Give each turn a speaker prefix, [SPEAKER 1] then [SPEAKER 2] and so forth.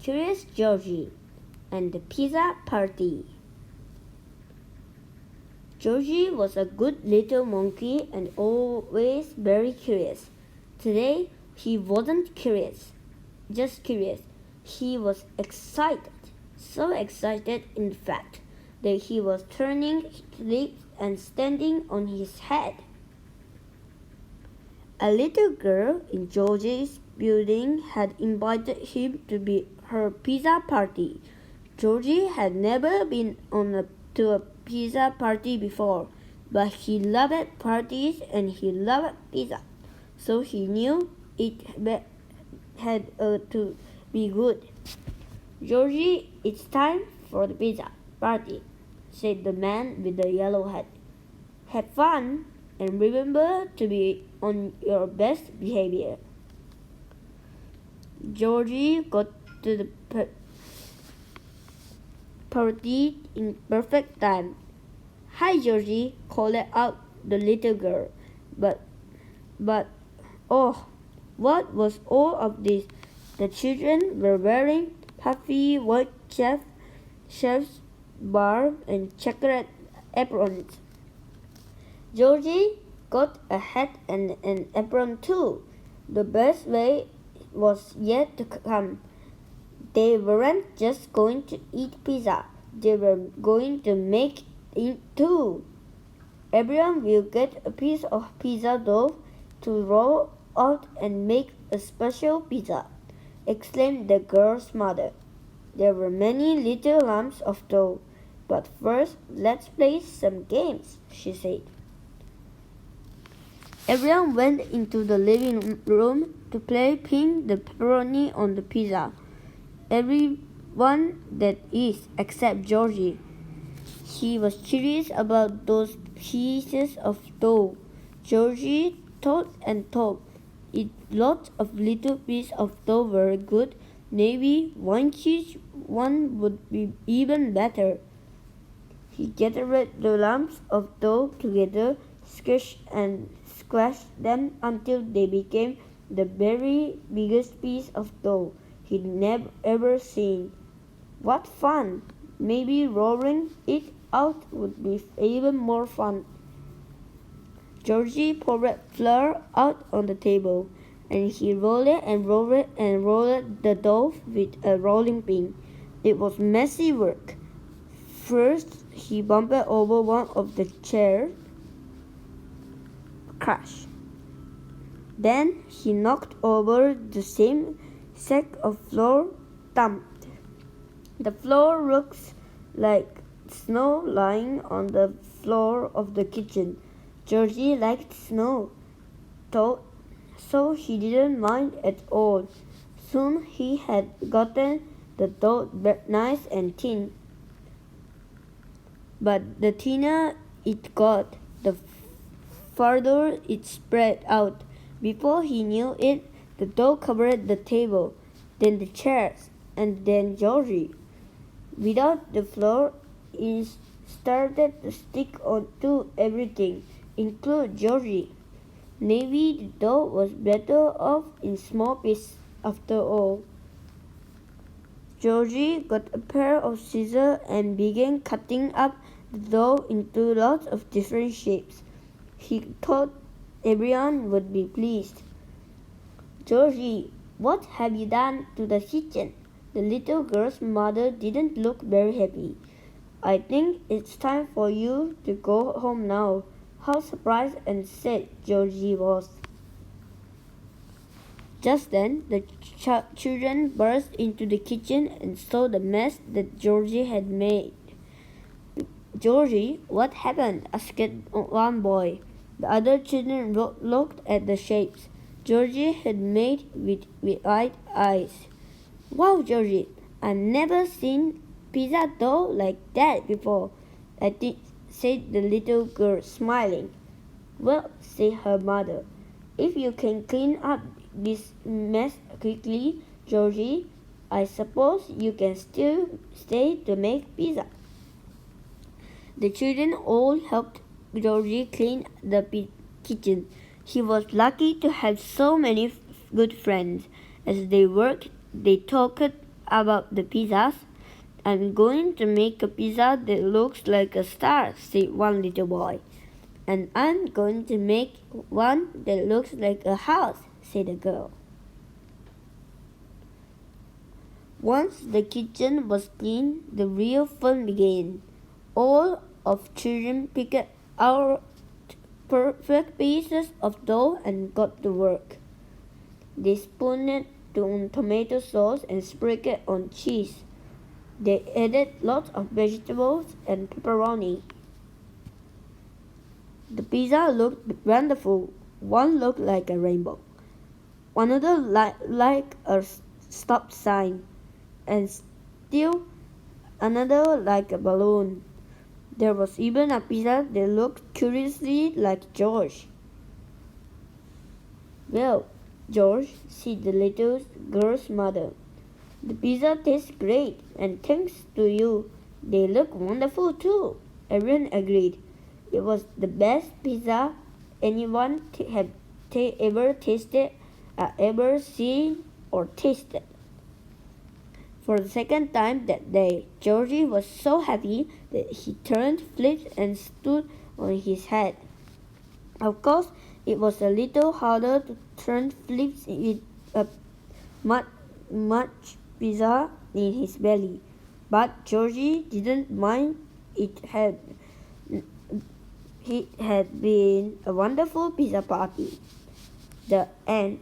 [SPEAKER 1] Curious Georgie and the Pizza Party. Georgie was a good little monkey and always very curious. Today, he wasn't just curious. He was excited, so excited in fact, that he was turning leaves and standing on his head. A little girl in Georgie's building had invited him to be her pizza party. Georgie had never been to a pizza party before, but he loved parties and he loved pizza, so he knew it had to be good. Georgie, it's time for the pizza party, said the man with the yellow hat. Have fun and remember to be on your best behavior. Georgie got to the party in perfect time. Hi, Georgie, called out the little girl. But, oh, what was all of this? The children were wearing puffy white chef's bar and checkered aprons. Georgie got a hat and an apron too. The best way was yet to come. They weren't just going to eat pizza, they were going to make it too. Everyone will get a piece of pizza dough to roll out and make a special pizza, exclaimed the girl's mother. There were many little lumps of dough, but first let's play some games, she said. Everyone went into the living room to play pin the pepperoni on the pizza. Everyone, that is, except Georgie. He was curious about those pieces of dough. Georgie thought and thought. If lots of little pieces of dough were good, maybe one huge one would be even better. He gathered the lumps of dough together, squashed them until they became the very biggest piece of dough he'd never ever seen. What fun! Maybe rolling it out would be even more fun. Georgie poured flour out on the table, and he rolled and rolled and rolled the dough with a rolling pin. It was messy work. First, he bumped over one of the chairs. Crash. Then he knocked over the same sack of flour. Thump. The floor looks like snow lying on the floor of the kitchen. Georgie liked snow, so he didn't mind at all. Soon he had gotten the dough nice and thin. But the thinner it got, the farther it spread out. Before he knew it, the dough covered the table, then the chairs, and then Georgie. Without the flour, it started to stick onto everything, including Georgie. Maybe the dough was better off in small pieces after all. Georgie got a pair of scissors and began cutting up the dough into lots of different shapes. He thought everyone would be pleased. Georgie, what have you done to the kitchen? The little girl's mother didn't look very happy. I think it's time for you to go home now. How surprised and sad Georgie was. Just then, the children burst into the kitchen and saw the mess that Georgie had made. Georgie, what happened? Asked one boy. The other children looked at the shapes Georgie had made with wide eyes. Wow, Georgie, I've never seen pizza dough like that before, said the little girl, smiling. Well, said her mother, if you can clean up this mess quickly, Georgie, I suppose you can still stay to make pizza. The children all helped Georgie clean the kitchen. He was lucky to have so many good friends. As they worked, they talked about the pizzas? I'm going to make a pizza that looks like a star, said one little boy. And I'm going to make one that looks like a house, said the girl. Once the kitchen was clean, the real fun began. All of children picked out perfect pieces of dough and got to work. They spooned it on tomato sauce and sprinkled it on cheese. They added lots of vegetables and pepperoni. The pizza looked wonderful. One looked like a rainbow, another like a stop sign, and still another like a balloon. There was even a pizza that looked curiously like George. Well, George, said the little girl's mother, the pizza tastes great, and thanks to you, they look wonderful too. Everyone agreed. It was the best pizza anyone had ever tasted, ever seen, or tasted. For the second time that day, Georgie was so happy that he turned flips and stood on his head. Of course, it was a little harder to turn flips with a much pizza in his belly, but Georgie didn't mind. It had been a wonderful pizza party. The end.